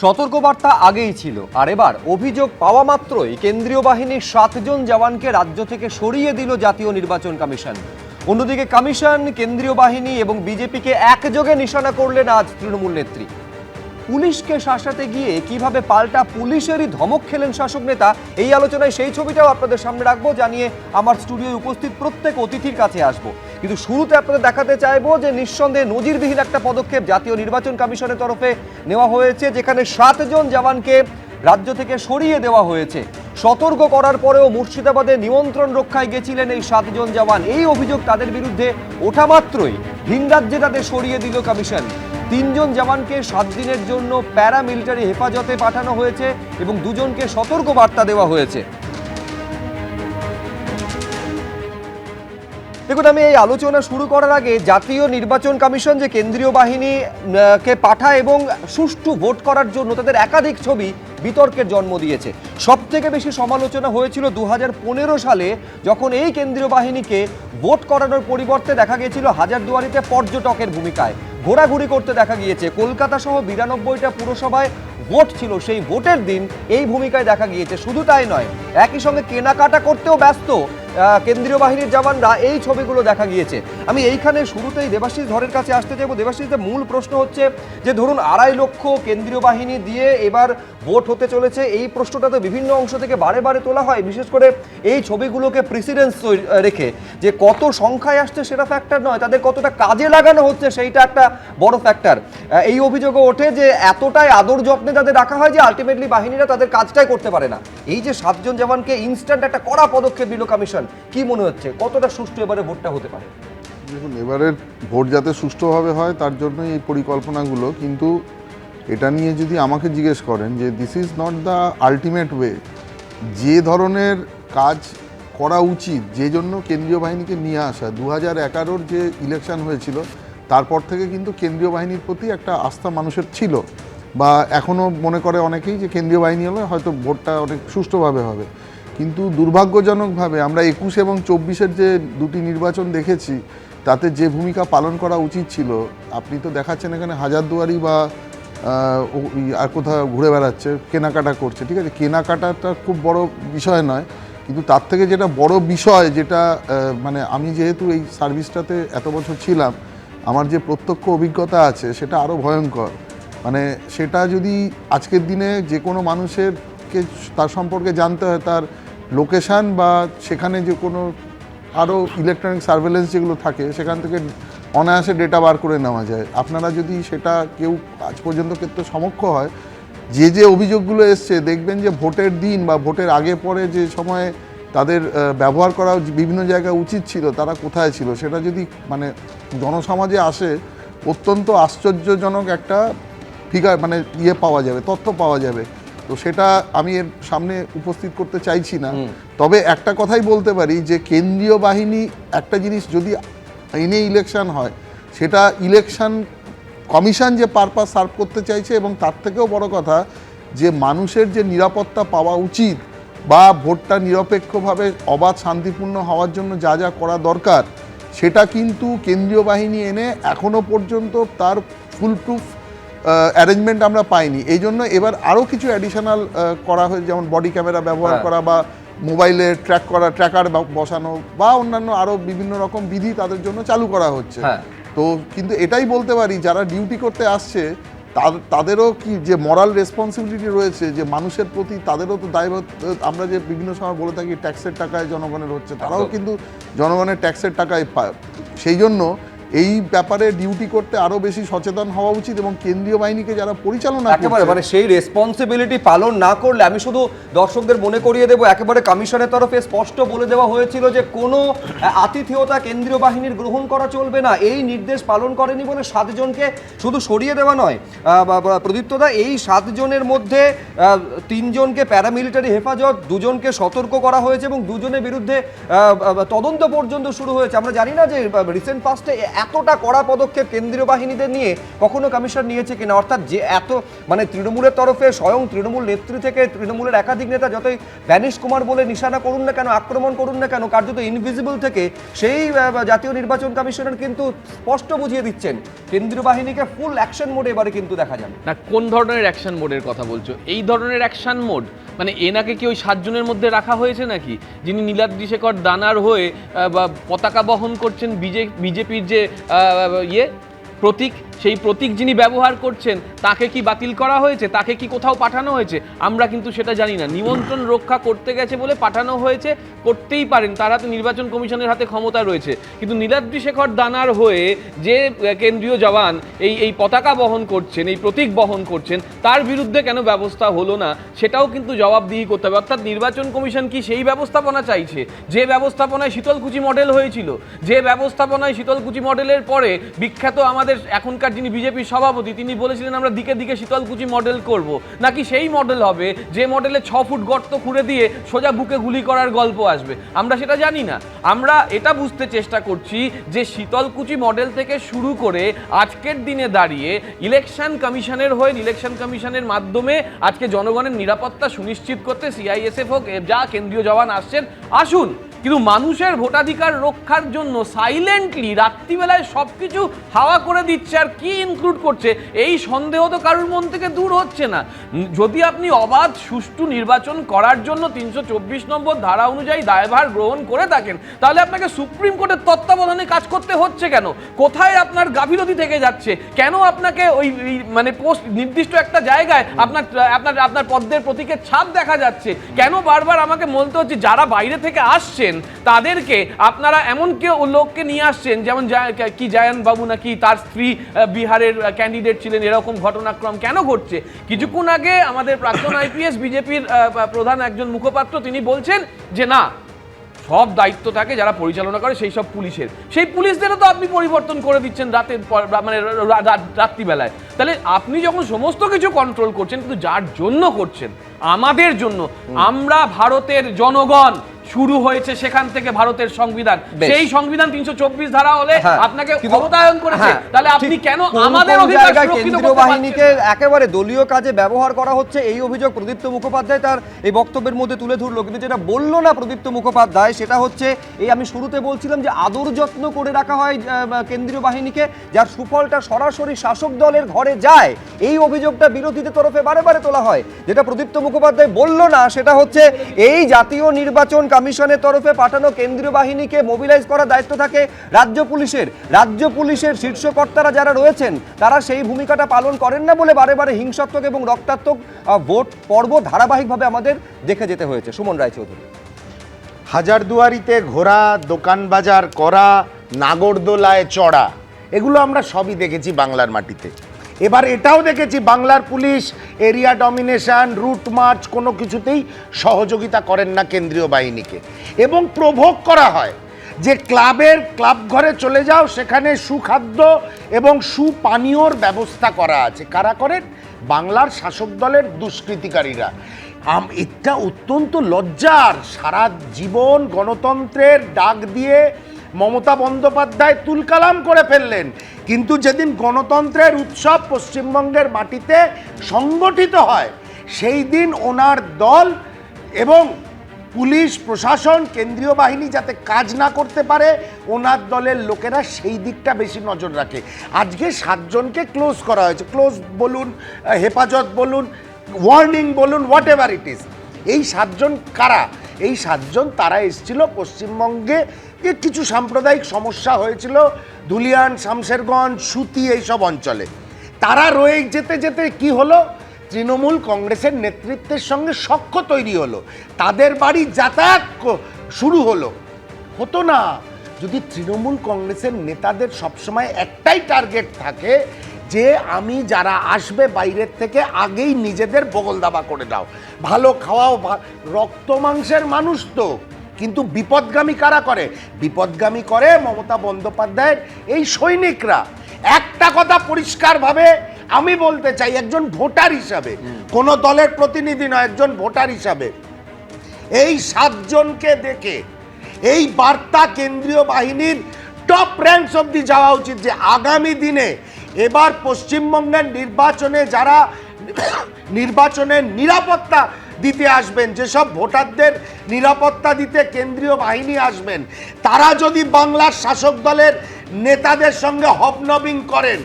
সতর্কবার্তা আগেই ছিল, আর এবার অভিযোগ পাওয়া মাত্রই কেন্দ্রীয় বাহিনীর 7 জন জওয়ানকে রাজ্য থেকে সরিয়ে দিল জাতীয় নির্বাচন কমিশন। অন্যদিকে কমিশন, কেন্দ্রীয় বাহিনী এবং বিজেপিকে একযোগে নিশানা করলেন আজ তৃণমূল নেত্রী। পুলিশকে শাসাতে গিয়ে কিভাবে পাল্টা পুলিশেরই ধমক খেলেন শাসক নেতা, এই আলোচনায় সেই ছবিটাও আপনাদের সামনে রাখবো, জানিয়ে আমার স্টুডিওয় উপস্থিত প্রত্যেক অতিথির কাছে আসবো। কিন্তু শুরুতে আপনাদের দেখাতে চাইবো যে নিঃসন্দেহে নজিরবিহীন একটা পদক্ষেপ জাতীয় নির্বাচন কমিশনের তরফে নেওয়া হয়েছে, যেখানে 7 জন জওয়ানকে রাজ্য থেকে সরিয়ে দেওয়া হয়েছে। সতর্ক করার পরেও মুর্শিদাবাদে নিয়ন্ত্রণ রক্ষায় গেছিলেন এই 7 জন জওয়ান। এই অভিযোগ তাদের বিরুদ্ধে ওঠা মাত্রই ভিন রাজ্যে তাদের সরিয়ে দিল কমিশন। 3 জন জওয়ানকে 7 দিনের জন্য প্যারামিলিটারি হেফাজতে পাঠানো হয়েছে এবং 2 জনকে সতর্ক বার্তা দেওয়া হয়েছে। দেখুন, আমি এই আলোচনা শুরু করার আগে জাতীয় নির্বাচন কমিশন যে কেন্দ্রীয় বাহিনীকে পাঠায় এবং সুষ্ঠু ভোট করার জন্য তাদের একাধিক ছবি বিতর্কের জন্ম দিয়েছে। সব থেকে বেশি সমালোচনা হয়েছিল 2015 সালে, যখন এই কেন্দ্রীয় বাহিনীকে ভোট করানোর পরিবর্তে দেখা গিয়েছিল হাজারদুয়ারিতে পর্যটকের ভূমিকায় ঘোরাঘুরি করতে দেখা গিয়েছে। কলকাতা সহ 92টা পুরসভায় ভোট ছিল, সেই ভোটের দিন এই ভূমিকায় দেখা গিয়েছে। শুধু তাই নয়, একই সঙ্গে কেনাকাটা করতেও ব্যস্ত কেন্দ্রীয় বাহিনীর জওয়ানরা, এই ছবিগুলো দেখা গিয়েছে। আমি এইখানে শুরুতেই দেবাশিস ধরের কাছে আসতে চাইবো। দেবাশিসের মূল প্রশ্ন হচ্ছে যে ধরুন 2.5 লক্ষ কেন্দ্রীয় বাহিনী দিয়ে এবার ভোট হতে চলেছে, এই প্রশ্নটা তো বিভিন্ন অংশ থেকে বারে বারে তোলা হয়, বিশেষ করে এই ছবিগুলোকে প্রিসিডেন্স রেখে। যে কত সংখ্যায় আসছে সেটা ফ্যাক্টর নয়, তাদের কতটা কাজে লাগানো হচ্ছে সেইটা একটা বড় ফ্যাক্টর। এই অভিযোগও ওঠে যে এতটাই আদর যত্নে তাদের রাখা হয় যে আলটিমেটলি বাহিনীরা তাদের কাজটাই করতে পারে না। এই যে 7 জন জওয়ানকে ইনস্ট্যান্ট একটা কড়া পদক্ষেপ দিল কমিশন, কি মনে হচ্ছে কতটা সুষ্ঠু এবারে ভোটটা হতে পারে? দেখুন, এবারের ভোট যাতে সুষ্ঠুভাবে হয় তার জন্যই এই পরিকল্পনাগুলো। কিন্তু এটা নিয়ে যদি আমাকে জিজ্ঞেস করেন যে this is not the ultimate way, যে ধরনের কাজ করা উচিত, যে জন্য কেন্দ্রীয় বাহিনীকে নিয়ে আসা, 2011-র যে ইলেকশন হয়েছিল তারপর থেকে কিন্তু কেন্দ্রীয় বাহিনীর প্রতি একটা আস্থা মানুষের ছিল, বা এখনও মনে করে অনেকেই যে কেন্দ্রীয় বাহিনী হলে হয়তো ভোটটা অনেক সুষ্ঠুভাবে হবে। কিন্তু দুর্ভাগ্যজনকভাবে আমরা 21 এবং 24-এর যে দুটি নির্বাচন দেখেছি, তাতে যে ভূমিকা পালন করা উচিত ছিল, আপনি তো দেখাচ্ছেন এখানে হাজারদুয়ারি বা আর কোথাও ঘুরে বেড়াচ্ছে, কেনাকাটা করছে। ঠিক আছে, কেনাকাটাটা খুব বড় বিষয় নয়, কিন্তু তার থেকে যেটা বড় বিষয়, যেটা মানে আমি যেহেতু এই সার্ভিসটাতে এত বছর ছিলাম, আমার যে প্রত্যক্ষ অভিজ্ঞতা আছে সেটা আরও ভয়ঙ্কর। মানে সেটা যদি আজকের দিনে যে কোনো মানুষেরকে তার সম্পর্কে জানতে হয়, তার লোকেশান বা সেখানে যে কোনো আরও ইলেকট্রনিক সার্ভেলেন্স যেগুলো থাকে সেখান থেকে অনায়াসে ডেটা বার করে নেওয়া যায়। আপনারা যদি সেটা কেউ আজ পর্যন্ত ক্ষেত্রে সমক্ষ হয়, যে অভিযোগগুলো এসছে, দেখবেন যে ভোটের দিন বা ভোটের আগে পরে যে সময়ে তাদের ব্যবহার করা বিভিন্ন জায়গায় উচিত ছিল, তারা কোথায় ছিল, সেটা যদি মানে জনসমাজে আসে, অত্যন্ত আশ্চর্যজনক একটা ফিগার মানে পাওয়া যাবে, তথ্য পাওয়া যাবে। তো সেটা আমি এর সামনে উপস্থিত করতে চাইছি না। তবে একটা কথাই বলতে পারি যে কেন্দ্রীয় বাহিনী একটা জিনিস, যদি এনে ইলেকশন হয়, সেটা ইলেকশন কমিশন যে পারপাস সার্ভ করতে চাইছে, এবং তার থেকেও বড় কথা যে মানুষের যে নিরাপত্তা পাওয়া উচিত বা ভোটটা নিরপেক্ষভাবে অবাধ শান্তিপূর্ণ হওয়ার জন্য যা যা করা দরকার, সেটা কিন্তু কেন্দ্রীয় বাহিনী এনে এখনও পর্যন্ত তার ফুল প্রুফ অ্যারেঞ্জমেন্ট আমরা পাইনি। এই জন্য এবার আরও কিছু অ্যাডিশনাল করা হয়েছে, যেমন বডি ক্যামেরা ব্যবহার করা বা মোবাইলে ট্র্যাকার বসানো বা অন্যান্য আরও বিভিন্ন রকম বিধি তাদের জন্য চালু করা হচ্ছে। তো কিন্তু এটাই বলতে পারি, যারা ডিউটি করতে আসছে তাদেরও কি যে মরাল রেসপন্সিবিলিটি রয়েছে, যে মানুষের প্রতি তাদেরও তো দায়বদ্ধ। আমরা যে বিভিন্ন সময় বলে থাকি ট্যাক্সের টাকায় জনগণের হচ্ছে, তারাও কিন্তু জনগণের ট্যাক্সের টাকায় পায়। সেই জন্য এই ব্যাপারে ডিউটি করতে আরো বেশি সচেতন হওয়া উচিত, এবং কেন্দ্রীয় বাহিনীকে যারা পরিচালনা একেবারে মানে সেই রেসপন্সিবিলিটি পালন না করলে, আমি শুধু দর্শকদের মনে করিয়ে দেবো, একেবারে কমিশনের তরফে স্পষ্ট বলে দেওয়া হয়েছিল যে কোনো আতিথেয়তা কেন্দ্রীয় বাহিনীর গ্রহণ করা চলবে না। এই নির্দেশ পালন করেনি বলে 7 জনকে শুধু সরিয়ে দেওয়া নয়, প্রদীপ্তদা, এই 7 জনের মধ্যে 3 জনকে প্যারামিলিটারি হেফাজত, 2 জনকে সতর্ক করা হয়েছে এবং 2 জনের বিরুদ্ধে তদন্ত পর্যন্ত শুরু হয়েছে। আমরা জানি না যে রিসেন্ট পাস্টে এতটা কড়া পদক্ষেপ কেন্দ্রীয় বাহিনীদের নিয়ে কখনো কমিশন নিয়েছে কিনা? অর্থাৎ যে এত মানে তৃণমূলের তরফে স্বয়ং তৃণমূল নেত্রী থেকে তৃণমূলের একাধিক নেতা যতই ব্যানিশ কুমার বলে নিশানা করুন না কেন, আক্রমণ করুন না কেন, কার্যত ইনভিজিবল থেকে সেই জাতীয় নির্বাচন কমিশনার কিন্তু স্পষ্ট বুঝিয়ে দিচ্ছেন কেন্দ্রীয় বাহিনীকে ফুল অ্যাকশন মোডে এবারে কিন্তু দেখা যাবে না। কোন ধরনের অ্যাকশন মোডের কথা বলছো? এই ধরনের অ্যাকশন মোড মানে এনাকে কি ওই 7 জনের মধ্যে রাখা হয়েছে নাকি, যিনি নীলাদ্রি শেখর দানার হয়ে পতাকা বহন করছেন বিজেপির যে প্রতীক, সেই প্রতীক যিনি ব্যবহার করছেন তাকে কি বাতিল করা হয়েছে? তাকে কি কোথাও পাঠানো হয়েছে? আমরা কিন্তু সেটা জানি না। নিমন্ত্রণ রক্ষা করতে গেছে বলে পাঠানো হয়েছে, করতেই পারেন, তার হাতে নির্বাচন কমিশনের হাতে ক্ষমতা রয়েছে। কিন্তু নীলাদ্রি শেখর দানার হয়ে যে কেন্দ্রীয় জওয়ান এই পতাকা বহন করছেন, এই প্রতীক বহন করছেন, তার বিরুদ্ধে কেন ব্যবস্থা হলো না সেটাও কিন্তু জবাবদিহি করতে হবে। অর্থাৎ নির্বাচন কমিশন কি সেই ব্যবস্থাপনা চাইছে যে ব্যবস্থাপনায় শীতলকুচি মডেল হয়েছিল, যে ব্যবস্থাপনায় শীতলকুচি মডেলের পরে বিখ্যাত আমাদের এখনকার যিনি বিজেপির সভাপতি তিনি বলেছিলেন আমরা দিকে দিকে শীতলকুচি মডেল করব, নাকি সেই মডেল হবে যে মডেলে 6 ফুট গর্ত খুঁড়ে দিয়ে সোজা বুকে গুলি করার গল্প আসবে? আমরা সেটা জানি না। আমরা এটা বুঝতে চেষ্টা করছি যে শীতলকুচি মডেল থেকে শুরু করে আজকের দিনে দাঁড়িয়ে ইলেকশন কমিশনের হয়ে ইলেকশন কমিশনের মাধ্যমে আজকে জনগণের নিরাপত্তা সুনিশ্চিত করতে সিআইএসএফ হোক যা কেন্দ্রীয় জওয়ান আসছেন আসুন, কিন্তু মানুষের ভোটাধিকার রক্ষার জন্য সাইলেন্টলি রাত্রিবেলায় সবকিছু হাওয়া করে দিচ্ছে আর কি ইনক্লুড করছে এই সন্দেহ তো কারোর মন থেকে দূর হচ্ছে না। যদি আপনি অবাধ সুষ্ঠু নির্বাচন করার জন্য 324 নম্বর ধারা অনুযায়ী দায়ভার গ্রহণ করে থাকেন, তাহলে আপনাকে সুপ্রিম কোর্টের তত্ত্বাবধানে কাজ করতে হচ্ছে কেন? কোথায় আপনার গাফিলতি থেকে যাচ্ছে? কেন আপনাকে ওই মানে পোস্ট নির্দিষ্ট একটা জায়গায় আপনার আপনার আপনার পদ্মের প্রতীকের ছাপ দেখা যাচ্ছে? কেন বারবার আমাকে বলতে হচ্ছে যারা বাইরে থেকে আসছে তাদেরকে আপনারা এমন কেউ লোককে নিয়ে আসছেন যেমন কি জায়ান বাবু নাকি তার স্ত্রী বিহারের ক্যান্ডিডেট ছিলেন, এরকম ঘটনাক্রম কেন ঘটছে? কিছুক্ষণ আগে আমাদের প্রাক্তন আইপিএস বিজেপির প্রধান একজন মুখপাত্র তিনি বলছেন যে না, সব দায়িত্ব থাকে যারা পরিচালনা করে সেই সব পুলিশের, সেই পুলিশদেরও তো আপনি পরিবর্তন করে দিচ্ছেন রাতের মানে রাত্রিবেলায়। তাহলে আপনি যখন সমস্ত কিছু কন্ট্রোল করছেন, কিন্তু যার জন্য করছেন আমাদের জন্য, আমরা ভারতের জনগণ, শুরু হয়েছে সেখান থেকে ভারতের সংবিধান, সেই সংবিধান 324 ধারা হলে আপনাকে ক্ষমতায়ন করেছে, তাহলে আপনি কেন আমাদের অধিকার সুরক্ষিত করতে বাহিনীকে একেবারে দলীয় কাজে ব্যবহার করা হচ্ছে এই অভিযোগ প্রদীপ্ত মুখোপাধ্যায় তার এই বক্তব্যের মধ্যে তুলে ধরলো। কিন্তু যেটা বললো না প্রদীপ্ত মুখোপাধ্যায় সেটা হচ্ছে এই আমি শুরুতে বলছিলাম যে আদর যত্ন করে রাখা হয় কেন্দ্রীয় বাহিনীকে, যার সুফলটা সরাসরি শাসক দলের ঘরে যায়, এই অভিযোগটা বিরোধীদের তরফে বারে বারে তোলা হয়। যেটা প্রদীপ্ত মুখোপাধ্যায় বললো না সেটা হচ্ছে এই জাতীয় নির্বাচন কমিশনের তরফে পাঠানো কেন্দ্রীয় বাহিনীকে মোবিলাইজ করার দায়িত্ব থাকে রাজ্য পুলিশের। রাজ্য পুলিশের শীর্ষ কর্তারা যারা রয়েছেন তারা সেই ভূমিকাটা পালন করেন না বলে বারে বারে হিংসাত্মক এবং রক্তাত্মক ভোট পর্ব ধারাবাহিকভাবে আমাদের দেখে যেতে হয়েছে। সুমন রায়চৌধুরী। হাজারদুয়ারিতে ঘোরা, দোকান বাজার করা, নাগরদোলায় চড়া, এগুলো আমরা সবই দেখেছি বাংলার মাটিতে। এবার এটাও দেখেছি বাংলার police area domination, route march কোনো কিছুতেই সহযোগিতা করেন না কেন্দ্রীয় বাহিনীকে, এবং প্রভোগ করা হয় যে ক্লাব ঘরে চলে যাও, সেখানে সুখাদ্য এবং সুপানীয়র ব্যবস্থা করা আছে। কারা করেন? বাংলার শাসক দলের দুষ্কৃতিকারীরা। এটা অত্যন্ত লজ্জার। সারা জীবন গণতন্ত্রের ডাক দিয়ে মমতা বন্দ্যোপাধ্যায় তুলকালাম করে ফেললেন, কিন্তু যেদিন গণতন্ত্রের উৎসব পশ্চিমবঙ্গের মাটিতে সংগঠিত হয় সেই দিন ওনার দল এবং পুলিশ প্রশাসন, কেন্দ্রীয় বাহিনী যাতে কাজ না করতে পারে ওনার দলের লোকেরা সেই দিকটা বেশি নজর রাখে। আজকে 7 জনকে ক্লোজ করা হয়েছে, ক্লোজ বলুন, হেফাজত বলুন, ওয়ার্নিং বলুন, হোয়াট এভার ইট ইজ। এই 7 জন কারা? এই 7 জন তারা এসেছিল পশ্চিমবঙ্গে যে কিছু সাম্প্রদায়িক সমস্যা হয়েছিল ধুলিয়ান, শামশেরগঞ্জ, সুতি এইসব অঞ্চলে। তারা রয়ে যেতে যেতে কি হলো, তৃণমূল কংগ্রেসের নেতৃত্বের সঙ্গে সখ্য তৈরি হলো, তাদের বাড়ি যাতায়াত শুরু হতো না যদি তৃণমূল কংগ্রেসের নেতাদের সবসময় একটাই টার্গেট থাকে যে আমি যারা আসবে বাইরের থেকে আগেই নিজেদের বগল দাবা করে দাও, ভালো খাওয়াও, রক্ত মাংসের মানুষ তো। কিন্তু বিপদগামী কারা করে? বিপদগামী করে মমতা বন্দ্যোপাধ্যায়ের এই সৈনিকরা। একটা কথা পরিষ্কারভাবে আমি বলতে চাই একজন ভোটার হিসাবে, কোন দলের প্রতিনিধি নয়, একজন ভোটার হিসাবে, এই 7 জনকে দেখে এই বার্তা কেন্দ্রীয় বাহিনীর টপ র্যাঙ্কস অবধি যাওয়া উচিত, যে আগামী দিনে এবার পশ্চিমবঙ্গের নির্বাচনে যারা নির্বাচনের নিরাপত্তা দিতে আসবেন, যেসব ভোটারদের নিরাপত্তা দিতে কেন্দ্রীয় বাহিনী আসবেন, তারা যদি বাংলার শাসক দলের নেতাদের সঙ্গে হবনবিং করেন,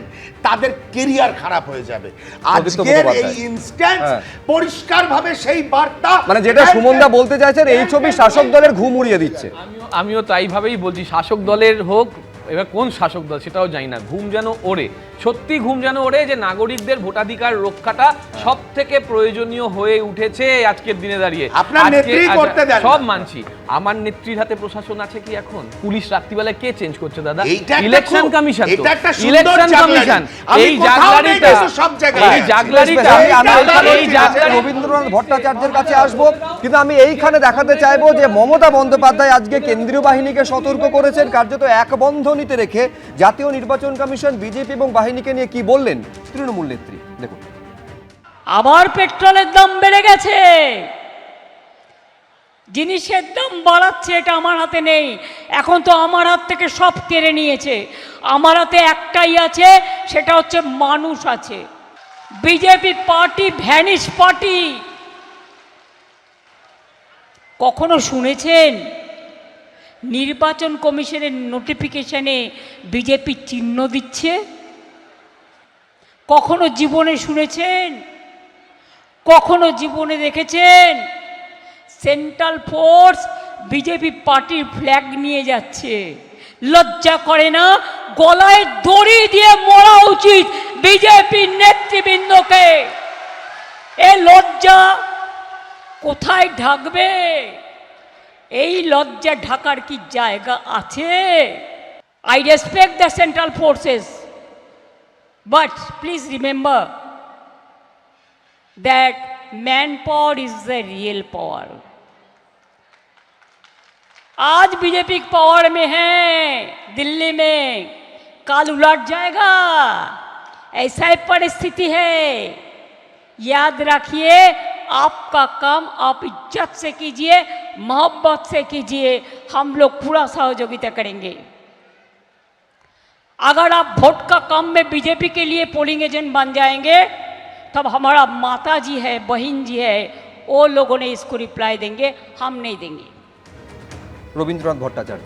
তাদের কেরিয়ার খারাপ হয়ে যাবে। আজকের এই ইনস্ট্যান্ট পরিষ্কারভাবে সেই বার্তা, মানে যেটা সুমনদা বলতে চাইছেন, এই ছবি শাসক দলের ঘুম উড়িয়ে দিচ্ছে। আমিও তাই ভাবেই বলছি, শাসক দলের হোক, এবার কোন শাসক দল সেটাও জানি না, ঘুম যেন ওড়ে, সত্যি ঘুম যেন ওড়ে, যে নাগরিকদের ভোটাধিকার রক্ষাটা সব থেকে প্রয়োজনীয় হয়ে উঠেছে আজকের দিনে দাঁড়িয়ে। আপনার নেত্রী করতে দেন, সব মানছি, আমার নেত্রীর হাতে প্রশাসন আছে কি এখন? পুলিশ রাত্রিবেলায় কে চেঞ্জ করছে দাদা? এইটা ইলেকশন কমিশন, এটা একটা সুন্দর ইলেকশন কমিশন। এই জাগলারিটা, সব জায়গায় এই জাগলারিটা, রবীন্দ্রনাথ ভট্টাচার্যের কাছে আসবো, কিন্তু আমি এইখানে দেখাতে চাইবো যে মমতা বন্দ্যোপাধ্যায় আজকে কেন্দ্রীয় বাহিনীকে সতর্ক করেছেন, কার্যত এক বন্ধনীতে রেখে জাতীয় নির্বাচন কমিশন, বিজেপি এবং বাহিনীকে নিয়ে কি বললেন তৃণমূল নেত্রী, দেখুন। আবার পেট্রোলের দাম বেড়ে গেছে, জিনিসের দাম বাড়াচ্ছে, এটা আমার হাতে নেই। এখন তো আমার হাত থেকে সব কেড়ে নিয়েছে। আমার হাতে একটাই আছে, সেটা হচ্ছে মানুষ আছে। BJP party vanish party. কখনো শুনেছেন নির্বাচন কমিশনের নোটিফিকেশনে বিজেপি চিহ্ন দিচ্ছে? কখনো জীবনে শুনেছেন? কখনো জীবনে দেখেছেন সেন্ট্রাল ফোর্স বিজেপি পার্টির ফ্ল্যাগ নিয়ে যাচ্ছে? লজ্জা করে না? গলায় দড়ি দিয়ে মরা উচিত বিজেপি নেতৃবৃন্দকে। এ লজ্জা কোথায় ঢাকবে? এই লজ্জা ঢাকার কি জায়গা আছে? I respect the central forces, but please remember that manpower is the real power. आज बीजेपी पावर में है दिल्ली में, काल उलट जाएगा, ऐसा ही परिस्थिति है। याद रखिए, आपका काम आप इज्जत से कीजिए, मोहब्बत से कीजिए, हम लोग पूरा सहयोगिता करेंगे। अगर आप वोट का काम में बीजेपी के लिए पोलिंग एजेंट बन जाएंगे, तब हमारा माता जी है, बहन जी है, वो लोगों ने इसको रिप्लाई देंगे, हम नहीं देंगे। রবীন্দ্রনাথ ভট্টাচার্য,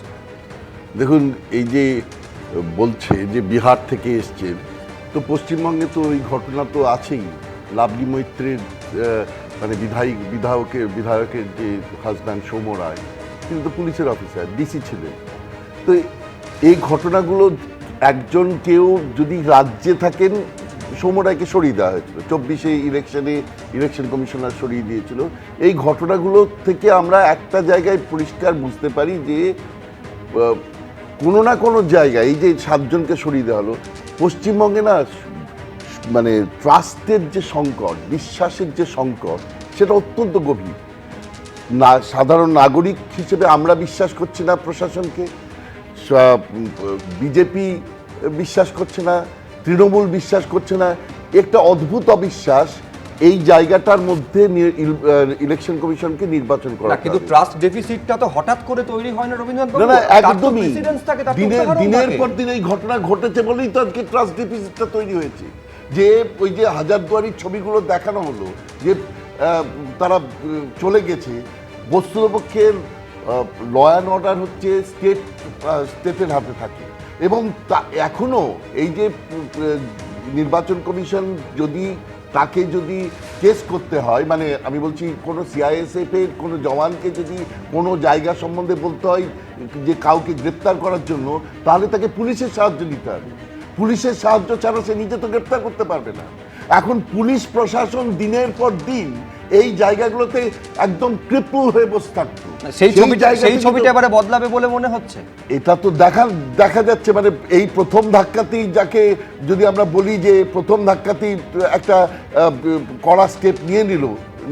দেখুন, এই যে বলছে যে বিহার থেকে এসছেন, তো পশ্চিমবঙ্গে তো এই ঘটনা তো আছেই। লাভলি মৈত্রের মানে বিধায়কের যে হাজব্যান্ড সৌম্য রায়, তিনি তো পুলিশের অফিসার, ডিসি ছিলেন। তো এই ঘটনাগুলো, একজন কেউ যদি রাজ্যে থাকেন, সৌম্য রায়কে সরিয়ে দেওয়া হয়েছিল 24-এ ইলেকশন কমিশনার সরিয়ে দিয়েছিল। এই ঘটনাগুলো থেকে আমরা একটা জায়গায় পরিষ্কার বুঝতে পারি যে কোনো না কোনো জায়গায় এই যে 7 জনকে সরিয়ে দেওয়া হলো, পশ্চিমবঙ্গে না মানে ট্রাস্টের যে সংকট, বিশ্বাসের যে সংকট, সেটা অত্যন্ত গভীর। না, সাধারণ নাগরিক হিসেবে আমরা বিশ্বাস করছি না প্রশাসনকে, বিজেপি বিশ্বাস করছে না, তৃণমূল বিশ্বাস করছে না। একটা অদ্ভুত অবিশ্বাস এই জায়গাটার মধ্যে ইলেকশন কমিশনকে নির্বাচন করা। কিন্তু ট্রাস্ট ডেফিসিটটা তো হঠাৎ করে তৈরি হয় না রবীন্দ্রনাথ বাবু। না, একদমই দিনের পর দিন এই ঘটনা ঘটেছে বলেই তো আজকে ট্রাস্ট ডেফিসিটটা তৈরি হয়েছে। যে ওই যে হাজারদুয়ারির ছবিগুলো দেখানো হলো, যে তারা চলে গেছে, বস্তুতপক্ষে ল অ্যান্ড অর্ডার হচ্ছে স্টেটের হাতে থাকে। এবং এখনও এই যে নির্বাচন কমিশন যদি তাকে যদি কেস করতে হয়, মানে আমি বলছি কোনো সিআইএসএফের কোনো জওয়ানকে যদি কোনো জায়গা সম্বন্ধে বলতে হয় যে কাউকে গ্রেপ্তার করার জন্য, তাহলে তাকে পুলিশের সাহায্য নিতে হবে। পুলিশের সাহায্য ছাড়া সে নিজে তো গ্রেপ্তার করতে পারবে না। এখন পুলিশ প্রশাসন দিনের পর দিন এই জায়গাগুলোতে একদম ক্রিপল হয়ে বসে থাকতো। সেই ছবিটা এবারে বদলাবে বলে মনে হচ্ছে। এটা তো দেখা যাচ্ছে, মানে এই প্রথম ধাক্কাতেই, যাকে যদি আমরা বলি যে প্রথম ধাক্কাতেই একটা কড়া স্টেপ নিয়ে নিল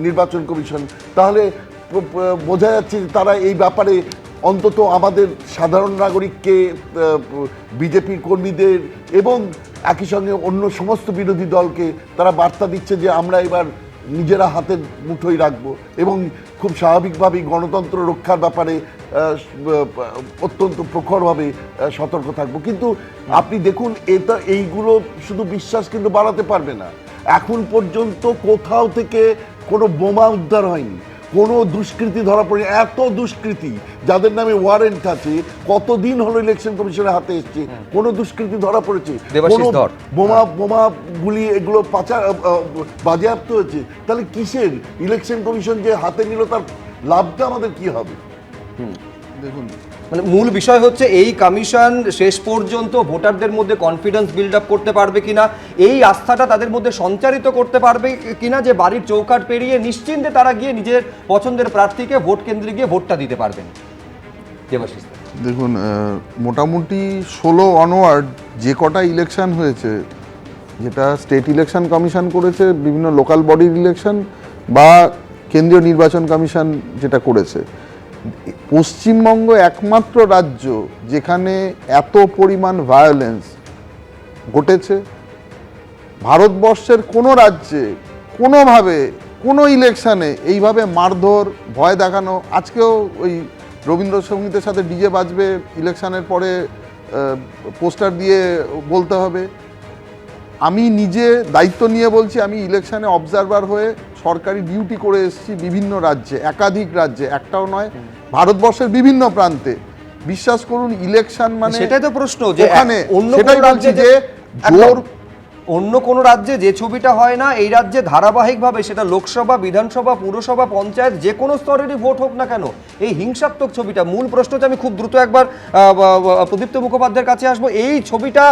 নির্বাচন কমিশন, তাহলে বোঝা যাচ্ছে যে তারা এই ব্যাপারে অন্তত আমাদের সাধারণ নাগরিককে, বিজেপির কর্মীদের এবং একই সঙ্গে অন্য সমস্ত বিরোধী দলকে তারা বার্তা দিচ্ছে যে আমরা এবার নিজেরা হাতের মুঠোয় রাখবো এবং খুব স্বাভাবিকভাবেই গণতন্ত্র রক্ষার ব্যাপারে অত্যন্ত প্রখরভাবে সতর্ক থাকবো। কিন্তু আপনি দেখুন, এইগুলো শুধু বিশ্বাস কিন্তু বাড়াতে পারবে না। এখন পর্যন্ত কোথাও থেকে কোনো বোমা উদ্ধার হয়নি, কোনো দুষ্কৃতী ধরা পড়েনি। এত দুষ্কৃতী যাদের নামে ওয়ারেন্ট আছে, কতদিন হলো ইলেকশন কমিশনের হাতে এসছে, কোনো দুষ্কৃতী ধরা পড়েছে, কোনো বোমা গুলি এগুলো বাজেয়াপ্ত হয়েছে। তাহলে কিসের ইলেকশন কমিশন যে হাতে নিল, তার লাভটা আমাদের কি হবে? দেখুন, মানে মূল বিষয় হচ্ছে এই কমিশন শেষ পর্যন্ত ভোটারদের মধ্যে কনফিডেন্স বিল্ড আপ করতে পারবে কিনা, এই আস্থাটা তাদের মধ্যে সঞ্চারিত করতে পারবে কিনা যে বাড়ির চৌকাঠ পেরিয়ে নিশ্চিন্তে তারা গিয়ে নিজের পছন্দের প্রার্থীকে ভোট কেন্দ্রে গিয়ে ভোটটা দিতে পারবেন। দেবাশিস, দেখুন, মোটামুটি 16 অনওয়ার্ড যে কটা ইলেকশন হয়েছে, যেটা স্টেট ইলেকশন কমিশন করেছে, বিভিন্ন লোকাল বডির ইলেকশন বা কেন্দ্রীয় নির্বাচন কমিশন যেটা করেছে, পশ্চিমবঙ্গ একমাত্র রাজ্য যেখানে এত পরিমাণ ভায়োলেন্স ঘটেছে। ভারতবর্ষের কোনো রাজ্যে কোনোভাবে কোনো ইলেকশনে এইভাবে মারধর, ভয় দেখানো, আজকেও ওই রবীন্দ্রসঙ্গীতের সাথে ডিজে বাজবে, ইলেকশনের পরে পোস্টার দিয়ে বলতে হবে। আমি নিজে দায়িত্ব নিয়ে বলছি, আমি ইলেকশনে অবজারভার হয়ে সরকারি ডিউটি করে এসেছি বিভিন্ন রাজ্যে, একাধিক রাজ্যে, একটাও নয়, ভারতবর্ষের বিভিন্ন প্রান্তে। বিশ্বাস করুন, ইলেকশন মানে সেটাই তো প্রশ্ন যে ওখানে অন্য সেটাই কোনো বলছি রাজ্যে যে জোর অন্য কোনো রাজ্যে যে ছবিটা হয় না, এই রাজ্যে ধারাবাহিকভাবে, সেটা লোকসভা, বিধানসভা, পুরসভা, পঞ্চায়েত, যে কোনো স্তরেরই ভোট হোক না কেন, এই হিংসাত্মক ছবিটা। মূল প্রশ্ন হচ্ছে, আমি খুব দ্রুত একবার প্রদীপ্ত মুখোপাধ্যায়ের কাছে আসবো। এই ছবিটা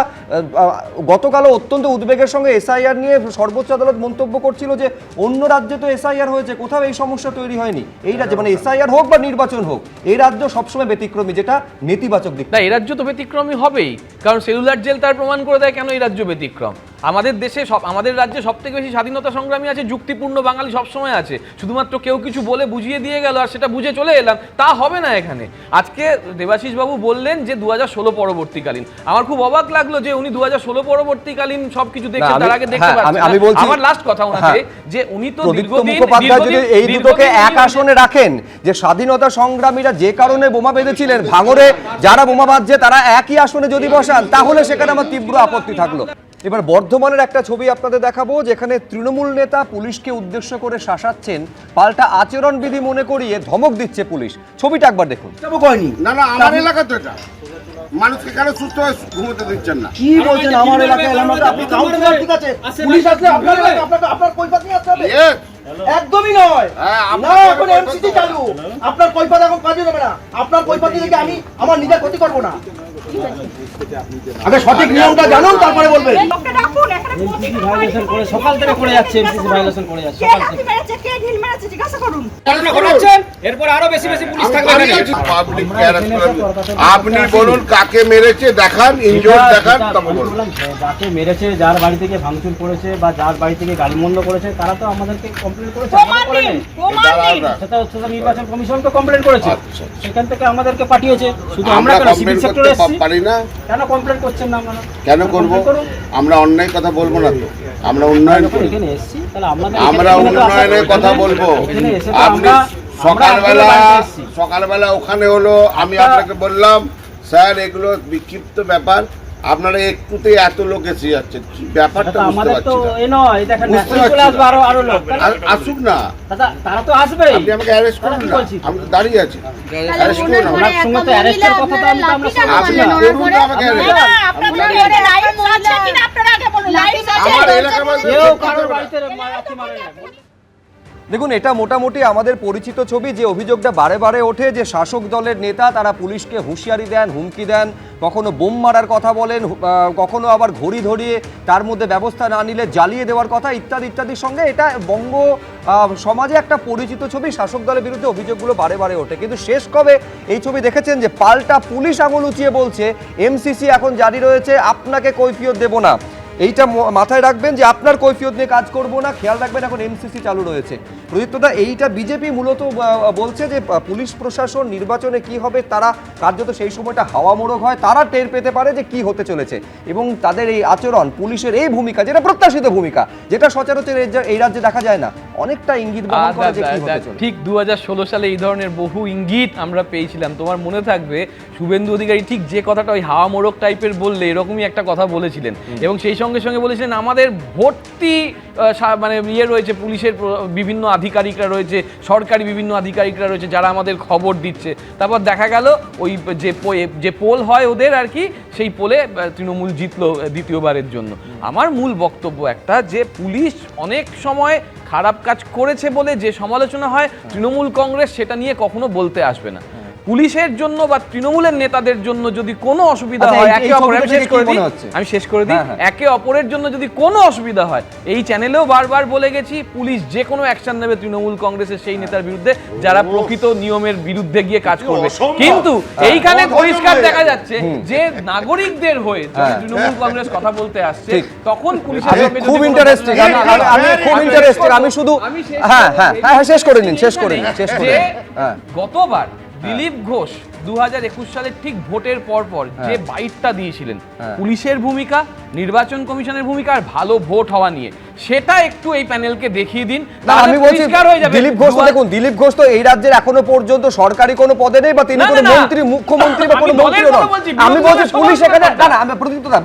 গতকালও অত্যন্ত উদ্বেগের সঙ্গে এসআইআর নিয়ে সর্বোচ্চ আদালত মন্তব্য করছিল যে অন্য রাজ্যে তো এসআইআর হয়েছে, কোথাও এই সমস্যা তৈরি হয়নি। এই রাজ্যে মানে এসআইআর হোক বা নির্বাচন হোক, এই রাজ্য সবসময় ব্যতিক্রমী, যেটা নেতিবাচক দিক। না, এই রাজ্য তো ব্যতিক্রমী হবেই, কারণ সেলুলার জেল তার প্রমাণ করে দেয় কেন এই রাজ্য ব্যতিক্রম। আমাদের দেশে আমাদের রাজ্যে সব থেকে বেশি স্বাধীনতা সংগ্রামী আছে, যুক্তিপূর্ণ বাঙালি সবসময় আছে। শুধুমাত্র কেউ কিছু বলে বুঝিয়ে দিয়ে গেল আর সেটা বুঝে চলে এলাম, তা হবে না এখানে। আজকে দেবাশিস বাবু বললেন যে 2016 পরবর্তীকালীন, আমার খুব অবাক লাগলো যে উনি 2016 পরবর্তীকালীন সবকিছু দেখছেন, তার আগে দেখতে পাচ্ছেন। আমার লাস্ট কথা ওনাকে, যে উনি তো দীর্ঘদিন এই দুটোকে এক আসনে রাখেন, যে স্বাধীনতা সংগ্রামীরা যে কারণে বোমা বেঁধেছিলেন, ভাঙরে যারা বোমা বাঁধছে তারা একই আসনে যদি বসান, তাহলে সেখানে আমার তীব্র আপত্তি থাকলো। এবার বর্ধমানের একটা ছবি আপনাদের দেখাবো, যেখানে তৃণমূল নেতা পুলিশকে উদ্দেশ্য করে শাসাচ্ছেন, পাল্টা আচরণবিধি মনে করিয়ে ধমক দিচ্ছে পুলিশ। ছবিটা একবার দেখুন। না না, আমার এলাকা তো এটা, মানুষকে কেন সুস্থ হয়ে ঘুমোতে দিচ্ছেন না? কি বলছেন? আমার এলাকায় আপনি কাউন্সিলর, ঠিক আছে, পুলিশ আসলে আপনার এলাকায় আপনার কৈফিয়ত নিয়ে আসতে হবে? একদমই নয়। না, এখন এমসিসি চালু, আপনার কৈফিয়ত এখন কাজে দেবে না। আপনার কৈফিয়ত থেকে আমি আমার নিজের ক্ষতি করব না। আগে সঠিক নিয়মটা জানুন, তারপরে বলবেন। এমসিসি ভায়োলেশন করে সকাল থেকে করে যাচ্ছে, এমসিসি ভায়োলেশন করে যাচ্ছে সকাল থেকে। কে ঢিল মেরেছে জিজ্ঞাসা করুন। এরপর আরো বেশি বেশি পুলিশ থাকবে এখানে। আপনি বলুন কাকে মেরেছে, দেখান, ইনজোর দেখান, তখন বলুন। যাকে মেরেছে, যার বাড়ি থেকে ভাঙচুর করেছে বা যার বাড়ি থেকে গাড়িমন্দ করেছে, তারা তো আমাদেরকে কমপ্লেন করেছে, আমরা করেনি। সেটা হচ্ছে নির্বাচন কমিশনকে কমপ্লেন করেছে, সেখান থেকে আমাদেরকে পাঠিয়েছে। শুধু আমরা কেন সিভিল সেক্টরে এসেছি, পারি না কেন কমপ্লেন করছেন না আপনারা? কেন করব? আমরা অন্যায় কথা বলবো না তো, আমরা উন্নয়ন করি। এখানে এসেছি, তাহলে আমরা উন্নয়নের কথা বলবো। আপনি সকালবেলা ওখানে হলো, আমি আপনাকে বললাম স্যার এগুলো বিক্ষিপ্ত ব্যাপার, আপনারা একটুতেই এত লোক এসে যাচ্ছে, ব্যাপারটা বুঝতে পারছি না। আসুক না, তারা তো আসবে। আপনি আমাকে অ্যারেস্ট করুন না, আমি তো দাঁড়িয়ে আছি। অ্যারেস্ট করুন না, ওনার সঙ্গে তো অ্যারেস্টের কথা তো আমরা আপনি করুন না আমাকে অ্যারেস্ট। আমার এলাকার কেউ কারোর বাড়িতে লাথি মারে না। দেখুন, এটা মোটামুটি আমাদের পরিচিত ছবি। যে অভিযোগটা বারে বারে ওঠে যে শাসক দলের নেতা তারা পুলিশকে হুঁশিয়ারি দেন, হুমকি দেন, কখনো বোম মারার কথা বলেন, কখনো আবার ঘড়ি ধরিয়ে তার মধ্যে ব্যবস্থা না নিলে জ্বালিয়ে দেওয়ার কথা, ইত্যাদি ইত্যাদির সঙ্গে এটা বঙ্গ সমাজে একটা পরিচিত ছবি। শাসক দলের বিরুদ্ধে অভিযোগগুলো বারে বারে ওঠে, কিন্তু শেষ কবে এই ছবি দেখেছেন যে পাল্টা পুলিশ আঙুল উঁচিয়ে বলছে এমসিসি এখন জারি রয়েছে, আপনাকে কৈফিয়ত দেব না। এইটা মাথায় রাখবেন যে আপনার কৈফিয়ত নিয়ে কাজ করব না, খেয়াল রাখবেন এখন এমসিসি চালু রয়েছে। প্রদীপ্তদা, এইটা বিজেপি মূলত বলছে যে পুলিশ প্রশাসন নির্বাচনে কি হবে, তারা কার্যত সেই সময়টা হাওয়া মোড়ক হয়, তারা টের পেতে পারে যে কি হতে চলেছে, এবং তাদের এই আচরণ, পুলিশের এই ভূমিকা, যেটা প্রত্যাশিত ভূমিকা, যেটা সচরাচর এই রাজ্যে দেখা যায় না, অনেকটা ইঙ্গিত বহন করে যে কি হতে চলেছে। ঠিক 2016 সালে এই ধরনের বহু ইঙ্গিত আমরা পেয়েছিলাম। তোমার মনে থাকবে শুভেন্দু অধিকারী ঠিক যে কথাটা ওই হাওয়া মোড়ক টাইপের বললে এরকমই একটা কথা বলেছিলেন, এবং সেই সঙ্গে সঙ্গে বলেছিলেন আমাদের ভর্তি মানে রয়েছে, পুলিশের বিভিন্ন আধিকারিকরা রয়েছে, সরকারি বিভিন্ন আধিকারিকরা রয়েছে যারা আমাদের খবর দিচ্ছে। তারপর দেখা গেল ওই যে পোল হয় ওদের আর কি, সেই পোলে তৃণমূল জিতলো দ্বিতীয়বারের জন্য। আমার মূল বক্তব্য একটা, যে পুলিশ অনেক সময় খারাপ কাজ করেছে বলে যে সমালোচনা হয়, তৃণমূল কংগ্রেস সেটা নিয়ে কখনো বলতে আসবে না। পুলিশের জন্য বা তৃণমূলের নেতাদের জন্য যদি কোনো অসুবিধা হয়, একে অপরের, আমি শেষ করে দিই, একে অপরের জন্য যদি কোনো অসুবিধা হয়, এই চ্যানেলেও বারবার বলে গেছি, পুলিশ যে কোনো অ্যাকশন নেবে তৃণমূল কংগ্রেসের সেই নেতার বিরুদ্ধে যারা প্রকৃত নিয়মের বিরুদ্ধে গিয়ে কাজ করবে। কিন্তু এইখানে পরিষ্কার দেখা যাচ্ছে যে নাগরিকদের হয়ে তৃণমূল কংগ্রেস কথা বলতে আসছে, তখন পুলিশের সঙ্গে খুব ইন্টারেস্টিং, আমি খুব ইন্টারেস্টিং, আমি শুধু শেষ করে নিন। গতবার দিলীপ ঘোষ 2021 সালের ঠিক ভোটের পর যে বাইটটা দিয়েছিলেন পুলিশের ভূমিকা, নির্বাচন কমিশনের ভূমিকা আর ভালো ভোট হওয়া নিয়ে, সেটা একটু এই প্যানেলকে দেখিয়ে দিন। আমি বলছি দিলীপ ঘোষ, দেখুন দিলীপ ঘোষ তো এই রাজ্যের এখনো পর্যন্ত সরকারি কোনো পদে নেই, বা তিনি কোনো মন্ত্রী, মুখ্যমন্ত্রী বা কোনো মন্ত্রীও নন। আমি বলছি পুলিশ এখানে, না আমি প্রতিনিধিত্ব,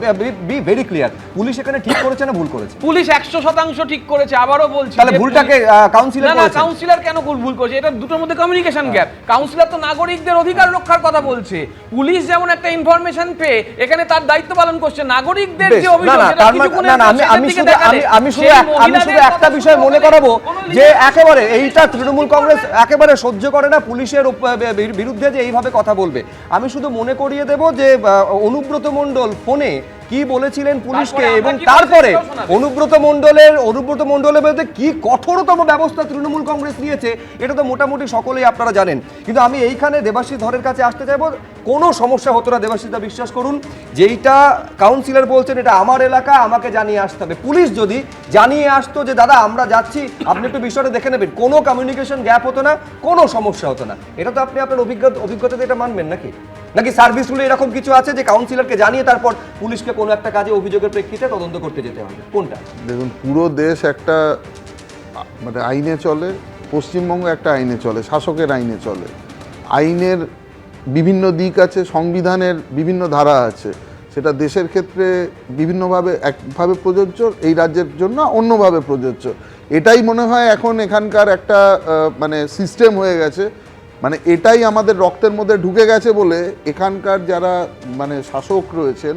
বি ভেরি ক্লিয়ার, পুলিশ এখানে ঠিক করেছে না ভুল করেছে? পুলিশ 100% ঠিক করেছে, আবারও বলছি। তাহলে ভুলটাকে কাউন্সিলর করেছে? না, কাউন্সিলর কেন ভুল করেছে? এটা দুটোর মধ্যে কমিউনিকেশন গ্যাপ। কাউন্সিলর তো নাগরিকদের অধিকার রক্ষার কথা বলছে, পুলিশ যেমন একটা ইনফরমেশন পেয়ে এখানে তার দায়িত্ব পালন করছে, নাগরিকদের যে অভিযোগ সেটা আমি শুধু একটা বিষয় মনে করাবো, যে একেবারে এইটা তৃণমূল কংগ্রেস একেবারে সহ্য করে না পুলিশের বিরুদ্ধে যে এইভাবে কথা বলবে। আমি শুধু মনে করিয়ে দেব যে অনুব্রত মণ্ডল ফোনে কি বলেছিলেন পুলিশকে, এবং তারপরে অনুব্রত মণ্ডলের বিরুদ্ধে কি কঠোরতম ব্যবস্থা তৃণমূল কংগ্রেস নিয়েছে, এটা তো মোটামুটি সকলেই আপনারা জানেন। কিন্তু আমি এইখানে দেবাশিস ধরের কাছে আসতে চাইবো, কোনো সমস্যা হতো না দেবাশিসদা, বিশ্বাস করুন, যেইটা কাউন্সিলর বলছেন এটা আমার এলাকা, আমাকে জানিয়ে আসতে হবে। পুলিশ যদি জানিয়ে আসতো যে দাদা আমরা যাচ্ছি, আপনি একটু বিষয়টা দেখে নেবেন, কোনো কমিউনিকেশন গ্যাপ হতো না, কোনো সমস্যা হতো না। এটা তো আপনি আপনার অভিজ্ঞতাতে এটা মানবেন নাকি সার্ভিস রুলে এরকম কিছু আছে যে কাউন্সিলরকে জানিয়ে তারপর পুলিশকে কোনো একটা কাজে অভিযোগের প্রেক্ষিতে তদন্ত করতে যেতে হবে? কোনটা? দেখুন, পুরো দেশ একটা মানে আইনে চলে, পশ্চিমবঙ্গ একটা আইনে চলে, শাসকের আইনে চলে। আইনের বিভিন্ন দিক আছে, সংবিধানের বিভিন্ন ধারা আছে, সেটা দেশের ক্ষেত্রে বিভিন্নভাবে একভাবে প্রযোজ্য, এই রাজ্যের জন্য অন্যভাবে প্রযোজ্য। এটাই মনে হয় এখন এখানকার একটা মানে সিস্টেম হয়ে গেছে, মানে এটাই আমাদের রক্তের মধ্যে ঢুকে গেছে বলে এখানকার যারা মানে শাসক রয়েছেন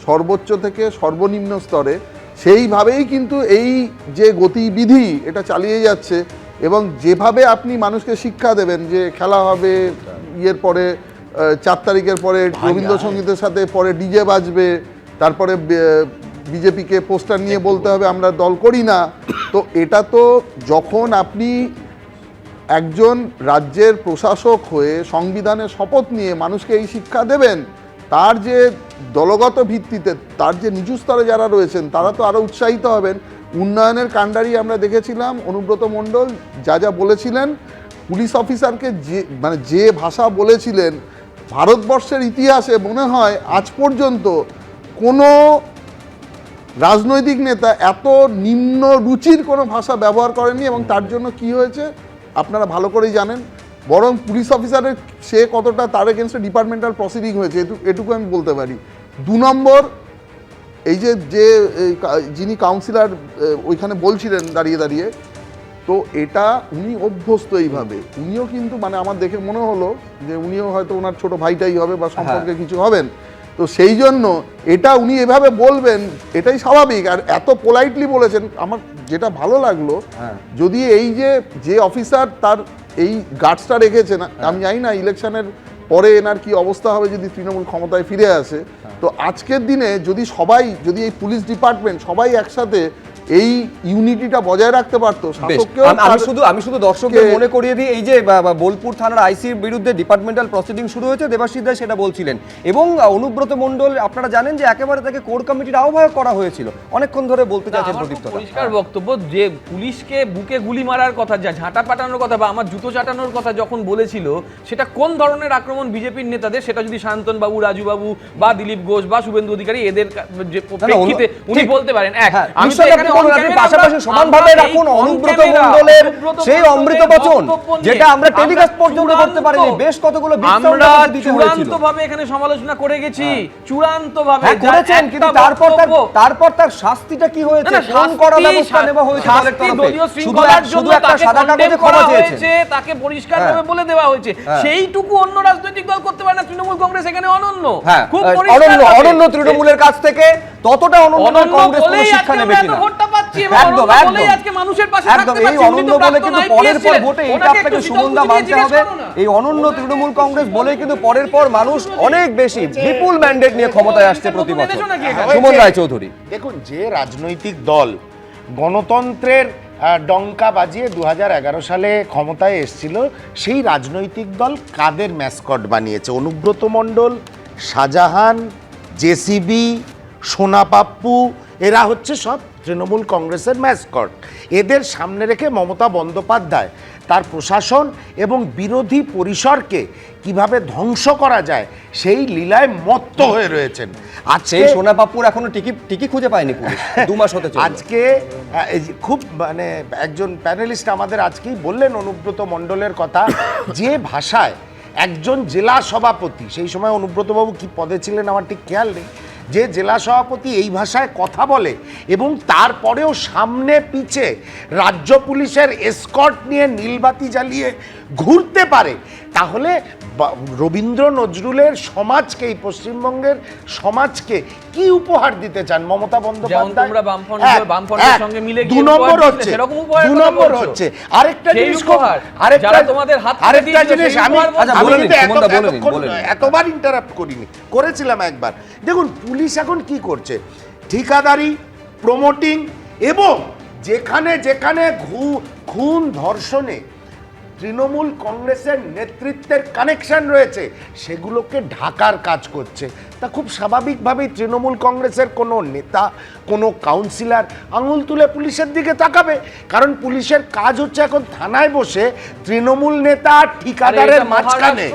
সর্বোচ্চ থেকে সর্বনিম্ন স্তরে, সেইভাবেই কিন্তু এই যে গতিবিধি এটা চালিয়ে যাচ্ছে। এবং যেভাবে আপনি মানুষকে শিক্ষা দেবেন যে খেলা হবে ইয়ের পরে 4 তারিখের পরে রবীন্দ্রসঙ্গীতের সাথে পরে ডিজে বাজবে, তারপরে বিজেপিকে পোস্টার নিয়ে বলতে হবে আমরা দল করি না, তো এটা তো যখন আপনি একজন রাজ্যের প্রশাসক হয়ে সংবিধানের শপথ নিয়ে মানুষকে এই শিক্ষা দেবেন, তার যে দলগত ভিত্তিতে তার যে নিচু স্তরে যারা রয়েছেন তারা তো আরও উৎসাহিত হবেন। উন্নয়নের কাণ্ডারি আমরা দেখেছিলাম, অনুব্রত মণ্ডল যা বলেছিলেন, পুলিশ অফিসারকে যে ভাষা বলেছিলেন, ভারতবর্ষের ইতিহাসে মনে হয় আজ পর্যন্ত কোনো রাজনৈতিক নেতা এত নিম্ন রুচির কোনো ভাষা ব্যবহার করেননি। এবং তার জন্য কি হয়েছে আপনারা ভালো করেই জানেন, বরং পুলিশ অফিসারের সে কতটা তার এগেনস্টে ডিপার্টমেন্টাল প্রসিডিং হয়েছে এটুকু আমি বলতে পারি। 2 নম্বর, এই যে যিনি কাউন্সিলর ওইখানে বলছিলেন দাঁড়িয়ে, তো এটা উনি অভ্যস্ত এইভাবে, উনিও কিন্তু মানে আমার দেখে মনে হলো যে উনিও হয়তো ওনার ছোট ভাইটাই হবে বা সম্পর্কে কিছু হবেন, তো সেই জন্য এটা উনি এভাবে বলবেন এটাই স্বাভাবিক। আর এত পোলাইটলি বলেছেন, আমার যেটা ভালো লাগলো, যদি এই যে অফিসার তার এই গার্ডসটা রেখেছেন, আমি জানি না ইলেকশনের পরে এনার কি অবস্থা হবে যদি তৃণমূল ক্ষমতায় ফিরে আসে। তো আজকের দিনে যদি এই পুলিশ ডিপার্টমেন্ট সবাই একসাথে এই ইউনিটিটা বজায় রাখতে পারতো, আমি শুধু দর্শকদের মনে করিয়ে দিই, এই যে বোলপুর থানার আইসির বিরুদ্ধে ডিপার্টমেন্টাল প্রসিডিং শুরু হয়েছে, দেবাশিস দা সেটা বলছিলেন, এবং অনুব্রত মণ্ডল আপনারা জানেন যে একেবারে তাকে কোর কমিটির আহ্বায়ক করা হয়েছিল, অনেকক্ষণ ধরে বলতে চাচ্ছেন প্রদীপ্ত। পরিষ্কার বক্তব্য যে পুলিশকে বুকে গুলি মারার কথা, যা ঝাঁটা পাঠানোর কথা বা আমার জুতো চাটানোর কথা যখন বলেছিল, সেটা কোন ধরনের আক্রমণ বিজেপির নেতাদের, সেটা যদি শান্তন বাবু, রাজু বাবু বা দিলীপ ঘোষ বা শুভেন্দু অধিকারী এদের প্রেক্ষিতে উনি বলতে পারেন। আমি তো এখানে করুন, আপনি পাশাপাশি সমানভাবে রাখুন অনুব্রত মণ্ডলের সেই অমৃত বচন, যেটা আমরা টেলিকাস্ট পর্যন্ত করতে পারিনি, বেশ কতগুলো আমরা চূড়ান্তভাবে এখানে সমালোচনা করে গেছি, চূড়ান্তভাবে করেছেন, কিন্তু তারপর তার শাস্তিটা কি হয়েছে, কোন কড়া ব্যবস্থা নেওয়া হয়েছে দলের তরফে? শুধু একটা সাদা কাগজে ক্ষমা চেয়েছে, তাকে পরিষ্কারভাবে বলে দেওয়া হয়েছে, সেইটুকু অন্য রাজনৈতিক দল করতে পারে না। তৃণমূল কংগ্রেস এখানে অনন্য, খুব অনন্য তৃণমূলের কাছ থেকে, ততটা অনন্য কংগ্রেস কোনো শিক্ষা নেবে কিনা। একদম আজকে মানুষের পাশে থাকতে পারছে, এই অনন্য বলে কিন্তু পরের পর ভোটে এইটা আপনাকে সুমনদা মানতে হবে, এই অনন্য তৃণমূল কংগ্রেস বলে কিন্তু পরের পর মানুষ অনেক বেশি বিপুল ম্যান্ডেট নিয়ে ক্ষমতায় আসছে প্রতি বছর। সুমন রায়চৌধুরী, দেখুন, যে রাজনৈতিক দল গণতন্ত্রের ডঙ্কা বাজিয়ে 2011 সালে ক্ষমতায় এসেছিল, সেই রাজনৈতিক দল কাদের ম্যাসকট বানিয়েছে? অনুব্রত মণ্ডল, শাহজাহান, জেসিবি, সোনা পাপ্পু, এরা হচ্ছে সব তৃণমূল কংগ্রেসের ম্যাসকট। এদের সামনে রেখে মমতা বন্দ্যোপাধ্যায় তার প্রশাসন এবং বিরোধী পরিসরকে কিভাবে ধ্বংস করা যায় সেই লীলায় মত্ত হয়ে রয়েছেন। আজকে সোনা পাপ্পুর এখনো টিকি খুঁজে পায়নি পুলিশ, 2 মাস হতে চলল। আজকে খুব মানে একজন প্যানেলিস্ট আমাদের আজকেই বললেন অনুব্রত মণ্ডলের কথা, যে ভাষায় একজন জেলা সভাপতি, সেই সময় অনুব্রতবাবু কি পদে ছিলেন আমার ঠিক খেয়াল নেই, যে জেলা সভাপতি এই ভাষায় কথা বলে এবং তারপরেও সামনে পিছে রাজ্য পুলিশের এসকর্ট নিয়ে নীলবাতি জ্বালিয়ে ঘুরতে পারে, তাহলে রবীন্দ্র নজরুলের সমাজকে, এই পশ্চিমবঙ্গের সমাজকে কি উপহার দিতে চান মমতা বন্দ্যোপাধ্যায়? আরেকটা জিনিস আমি এতবার ইন্টারাপ্ট করিনি, করেছিলাম একবার। দেখুন, পুলিশ এখন কি করছে, ঠিকাদারি, প্রমোটিং এবং যেখানে যেখানে খুন ধর্ষণে তৃণমূল কংগ্রেসের নেতৃত্বের কানেকশন রয়েছে সেগুলোকে ঢাকার কাজ করছে। তা খুব স্বাভাবিকভাবেই তৃণমূল কংগ্রেসের কোনো নেতা, কোনো কাউন্সিলর আঙুল তুলে পুলিশের দিকে তাকাবে, কারণ পুলিশের কাজ হচ্ছে এখন থানায় বসে তৃণমূল নেতা ঠিকাদারের মাঝখানে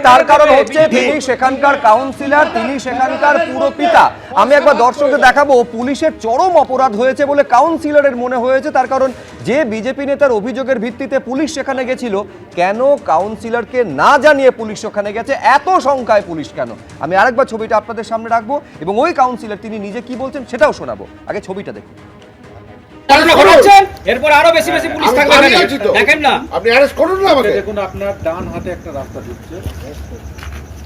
তার কারণ হচ্ছে তিনি সেখানকার কাউন্সিলর, তিনি সেখানকার পুরপিতা। আমি একবার দর্শকদের দেখাবো, পুলিশের চরম অপরাধ হয়েছে বলে কাউন্সিলরের মনে হয়েছে, তার কারণ যে বিজেপি নেতার অভিযোগের ভিত্তিতে পুলিশ সেখানে গেছিল, কেন কাউন্সিলরকে না জানিয়ে পুলিশ সেখানে গেছে, এত সংখ্যায় পুলিশ কেন? আমি আরেকবার ছবিটা আপনাদের সামনে রাখবো এবং ওই কাউন্সিলর তিনি নিজে কি বলছেন সেটাও শোনাবো। আগে ছবিটা দেখুন। এরপর আরো বেশি বেশি পুলিশ থাকবে, দেখেন না আপনি অ্যারেস্ট করুন না আমাকে। দেখুন, আপনার ডান হাতে একটা রাস্তা ঢুকছে,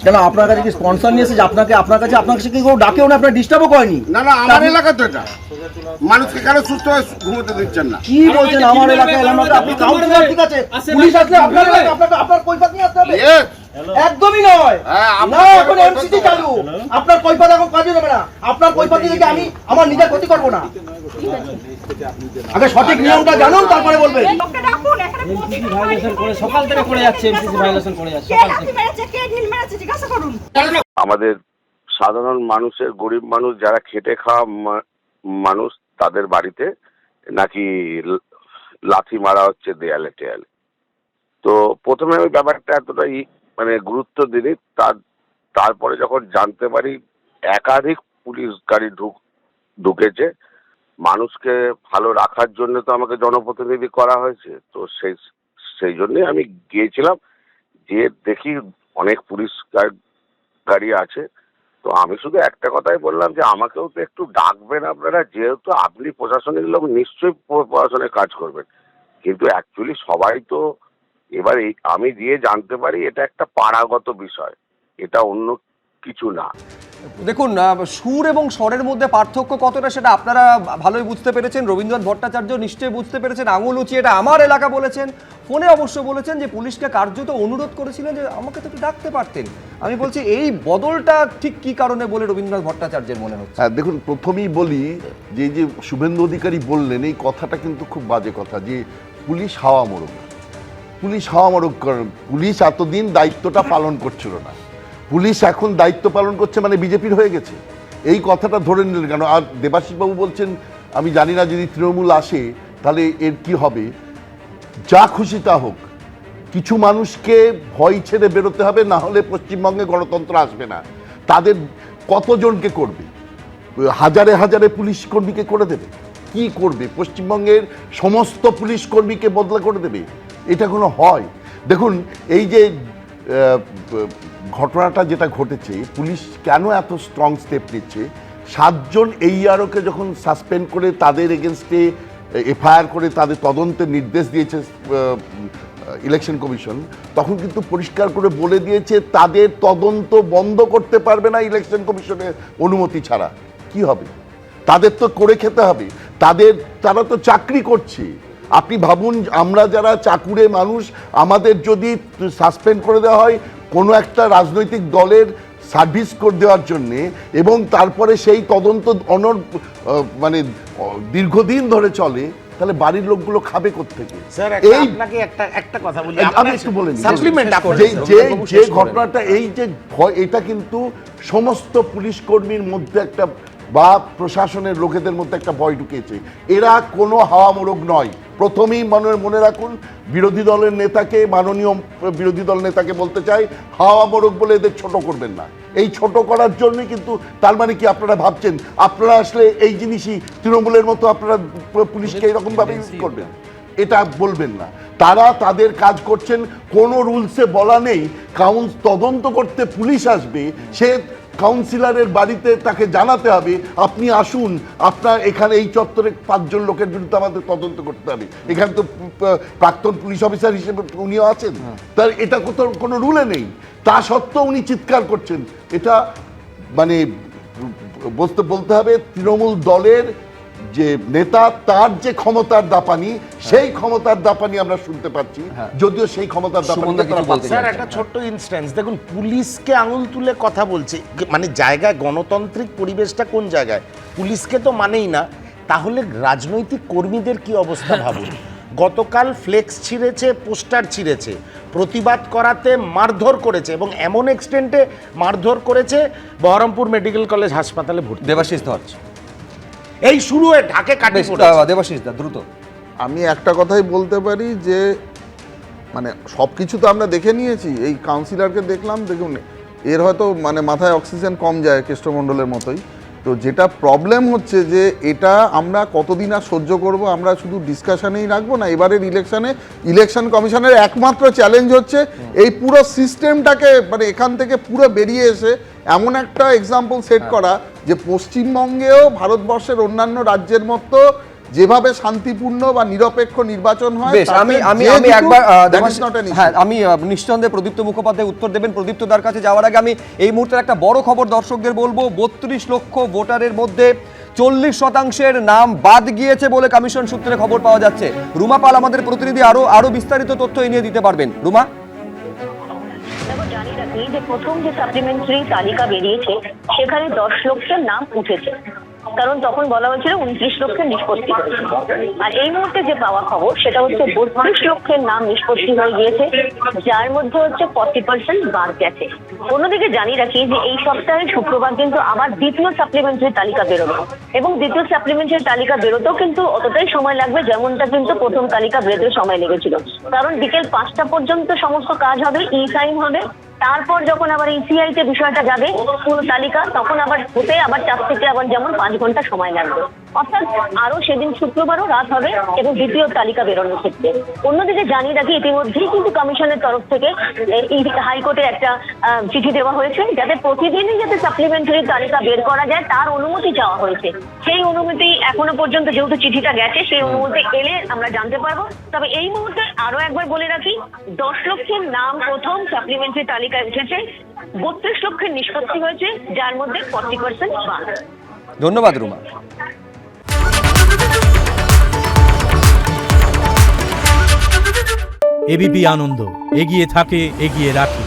কেন আপনার কাছে কি স্পন্সর নিয়ে এসেছে? আপনার কাছে কি কেউ ডাকেও না, আপনার ডিস্টার্বও করেনি? না আমার এলাকা তো এটা, মানুষকে কেন সুস্থ হয়ে ঘুমোতে দিচ্ছেন না? কি বলছেন আমার এলাকায়? আপনি কাউন্সিলর, ঠিক আছে, পুলিশ আসলে আপনার কৈফিয়ত নিয়ে আসতে হবে? একদমই নয়, না এখন এমসিসি চালু, আপনার কৈফিয়ত এখন কাজে দেবে না। আপনার কৈফিয়ত থেকে আমি আমার নিজের ক্ষতি করব না। আগে সঠিক নিয়মটা জানুন, তারপরে বলবেন। সকাল থেকে করে যাচ্ছে, এমসিসি ভায়োলেশন করে যাচ্ছে সকাল থেকে। আমাদের সাধারণ মানুষের, গরিব মানুষ যারা খেটে খাওয়া মানুষ, তাদের বাড়িতে নাকি লাথি মারা হচ্ছে দেয়ালে টেয়ালে। তো প্রথমে ওই ব্যাপারটা এতটাই মানে গুরুত্ব দিই, তারপরে যখন জানতে পারি একাধিক পুলিশ গাড়ি ঢুকেছে, মানুষকে ভালো রাখার জন্য তো আমাকে জনপ্রতিনিধি করা হয়েছে, তো সেই জন্যই আমি গিয়েছিলাম, যে দেখি অনেক পুলিশ গাড়ি আছে। তো আমি শুধু একটা কথাই বললাম যে আমাকেও তো একটু ডাকবেন আপনারা, যেহেতু আপনি প্রশাসনিক লোক, নিশ্চয়ই প্রশাসনের কাজ করবেন, কিন্তু অ্যাকচুয়ালি সবাই তো এবার আমি গিয়ে জানতে পারি এটা একটা পাড়াগত বিষয়, এটা অন্য কিছু না। দেখুন, সুর এবং স্বরের মধ্যে পার্থক্য কতটা সেটা আপনারা ভালোই বুঝতে পেরেছেন। রবীন্দ্রনাথ ভট্টাচার্য নিশ্চয়ই বুঝতে পেরেছেন। আঙুল উঁচিয়ে এটা আমার এলাকা বলেছেন, ফোনে অবশ্য বলেছেন যে পুলিশকে কার্যত অনুরোধ করেছিলেন যে আমাকে তো একটু ডাকতে পারতেন। আমি বলছি এই বদলটা ঠিক কি কারণে বলে রবীন্দ্রনাথ ভট্টাচার্যের মনে হচ্ছে? হ্যাঁ, দেখুন, প্রথমেই বলি যে শুভেন্দু অধিকারী বললেন এই কথাটা কিন্তু খুব বাজে কথা, যে পুলিশ হাওয়া মোড়ক। পুলিশ হাওয়া মোড়ক করেন, পুলিশ এতদিন দায়িত্বটা পালন করছিল না, পুলিশ এখন দায়িত্ব পালন করছে মানে বিজেপির হয়ে গেছে, এই কথাটা ধরে নিলেন কেন? আর দেবাশিসবাবু বলছেন আমি জানি না যদি তৃণমূল আসে তাহলে এর কি হবে। যা খুশি তা হোক, কিছু মানুষকে ভয় ছেড়ে বেরোতে হবে, না হলে পশ্চিমবঙ্গে গণতন্ত্র আসবে না। তাদের কতজনকে করবে? হাজারে হাজারে পুলিশ কর্মীকে করে দেবে? কি করবে? পশ্চিমবঙ্গের সমস্ত পুলিশ কর্মীকে বদলা করে দেবে? এটা কোনো হয়? দেখুন, এই যে ঘটনাটা যেটা ঘটেছে, পুলিশ কেন এত স্ট্রং স্টেপ নিচ্ছে? 7 জন AEROকে যখন সাসপেন্ড করে তাদের এগেনস্টে FIR করে তাদের তদন্তের নির্দেশ দিয়েছে ইলেকশন কমিশন, তখন কিন্তু পরিষ্কার করে বলে দিয়েছে তাদের তদন্ত বন্ধ করতে পারবে না ইলেকশন কমিশনের অনুমতি ছাড়া। কি হবে? তাদের তো করে খেতে হবে, তারা তো চাকরি করছে। আপনি ভাবুন, আমরা যারা চাকুরে মানুষ, আমাদের যদি সাসপেন্ড করে দেওয়া হয় কোনো একটা রাজনৈতিক দলের সার্ভিস করে দেওয়ার জন্যে, এবং তারপরে সেই তদন্ত মানে দীর্ঘদিন ধরে চলে, তাহলে বাড়ির লোকগুলো খাবে কোত্থেকে? স্যার, আপনাকে একটা কথা বলি, আমি একটু বলে নিই। সাপ্লিমেন্ট যে ঘটনাটা, এই যে ভয়, এটা কিন্তু সমস্ত পুলিশ কর্মীর মধ্যে একটা, বা প্রশাসনের লোকেদের মধ্যে একটা ভয় ঢুকিয়েছে। এরা কোনো হাওয়া মোড়ক নয়। প্রথমেই মনে রাখুন, বিরোধী দলের নেতাকে, মাননীয় বিরোধী দল নেতাকে বলতে চাই, হাওয়া মোড়ক বলে এদের ছোট করবেন না। এই ছোট করার জন্যই কিন্তু, তার মানে কি আপনারা ভাবছেন আপনারা আসলে এই জিনিসই তৃণমূলের মতো আপনারা পুলিশকে এইরকমভাবে ইউজ করবেন? এটা বলবেন না। তারা তাদের কাজ করছেন, কোনো রুলসে বলা নেই তদন্ত করতে পুলিশ আসবে, সে কাউন্সিলরের বাড়িতে তাকে জানাতে হবে আপনি আসুন, আপনার এখানে এই চত্বরে 5 জন লোকের বিরুদ্ধে আমাদের তদন্ত করতে হবে। এখানে তো প্রাক্তন পুলিশ অফিসার হিসেবে উনিও আছেন, তার এটা কোনো রুলে নেই। তা সত্ত্বেও উনি চিৎকার করছেন। এটা মানে বলতে হবে তৃণমূল দলের যে নেতা, তার যে ক্ষমতার দাপানি, সেই ক্ষমতার দাপানি আমরা শুনতে পাচ্ছি, যদিও সেই ক্ষমতার দাপানি। স্যার, একটা ছোট্ট ইনস্ট্যান্স দেখুন, পুলিশকে আঙুল তুলে কথা বলছে, মানে জায়গায় গণতান্ত্রিক পরিবেশটা কোন জায়গায়? পুলিশকে তো মানেই না, তাহলে রাজনৈতিক কর্মীদের কি অবস্থা ভাবুন। গতকাল ফ্লেক্স ছিঁড়েছে, পোস্টার ছিঁড়েছে, প্রতিবাদ করাতে মারধর করেছে, এবং এমন এক্সটেন্টে মারধর করেছে বহরমপুর মেডিকেল কলেজ হাসপাতালে ভর্তি। দেবাশিস ধর, এই শুরু হয়ে ঢাকে কাটি দেবাশিস দা দ্রুত। আমি একটা কথাই বলতে পারি যে মানে সব কিছু তো আমরা দেখে নিয়েছি। এই কাউন্সিলরকে দেখলাম, দেখুন এর হয়তো মানে মাথায় অক্সিজেন কম যায় কেষ্টমণ্ডলের মতোই। তো যেটা প্রবলেম হচ্ছে যে এটা আমরা কতদিন আর সহ্য করব? আমরা শুধু ডিসকাশনেই রাখবো না। এবারের ইলেকশন কমিশনের একমাত্র চ্যালেঞ্জ হচ্ছে এই পুরো সিস্টেমটাকে মানে এখান থেকে পুরো বেরিয়ে এসে এমন একটা এক্সাম্পল সেট করা যে পশ্চিমবঙ্গেও ভারতবর্ষের অন্যান্য রাজ্যের মতো যেভাবে শান্তিপূর্ণ বা নিরপেক্ষ নির্বাচন হয়। আমি নিঃসন্দেহে প্রদীপ্ত মুখোপাধ্যায় উত্তর দেবেন। প্রদীপ্ত দার কাছে যাওয়ার আগে আমি এই মুহূর্তে একটা বড় খবর দর্শকদের বলবো। 32 লক্ষ ভোটারের মধ্যে 40% নাম বাদ গিয়েছে বলে কমিশন সূত্রে খবর পাওয়া যাচ্ছে। রুমা পাল আমাদের প্রতিনিধি আরো বিস্তারিত তথ্য এই নিয়ে দিতে পারবেন। রুমা, জানি রাখি যে প্রথম যে সাপ্লিমেন্টারি তালিকা বেরিয়েছে সেখানে 10 লক্ষের নাম উঠেছে, কারণ তখন বলা হয়েছিল 29 লক্ষের নিষ্পত্তি হয়েছে। আর এই মুহূর্তে যে পাওয়া খবর সেটা হচ্ছে 32 লক্ষের নাম নিষ্পত্তি হয়ে গিয়েছে, যার মধ্যে হচ্ছে 40% বাদ গেছে। অন্যদিকে জানি রাখি যে এই সপ্তাহে শুক্রবার কিন্তু আবার দ্বিতীয় সাপ্লিমেন্টারি তালিকা বেরোবে, এবং দ্বিতীয় সাপ্লিমেন্টারি তালিকা বেরোতেও কিন্তু অতটাই সময় লাগবে যেমনটা কিন্তু প্রথম তালিকা বেরোতে সময় লেগেছিল। কারণ বিকেল 5টা পর্যন্ত সমস্ত কাজ হবে, টাইম হবে। তারপর যখন আবার ECI তে বিষয়টা যাবে পুরো তালিকা, তখন আবার হতে 4 থেকে যেমন 5 ঘন্টা সময় লাগবে। অর্থাৎ আরো সেদিন শুক্রবারও রাত হবে এবং দ্বিতীয় তালিকা বেরোনোর ক্ষেত্রে। অন্যদিকে জানিয়ে রাখি ইতিমধ্যেই কিন্তু কমিশনের তরফ থেকে হাইকোর্টে একটা চিঠি দেওয়া হয়েছে, যাতে প্রতিদিনই যাতে সাপ্লিমেন্টারি তালিকা বের করা যায় তার অনুমতি চাওয়া হয়েছে। সেই অনুমতি এখনো পর্যন্ত যেহেতু চিঠিটা গেছে, সেই অনুমতি এলে আমরা জানতে পারবো। তবে এই মুহূর্তে আরো একবার বলে রাখি, 10 লক্ষের নাম প্রথম সাপ্লিমেন্টারি তালিকায় উঠেছে, 32 লক্ষের নিষ্পত্তি হয়েছে, যার মধ্যে 40% বাদ। ধন্যবাদ রুমা। এবিপি আনন্দ, এগিয়ে থাকে, এগিয়ে রাখে।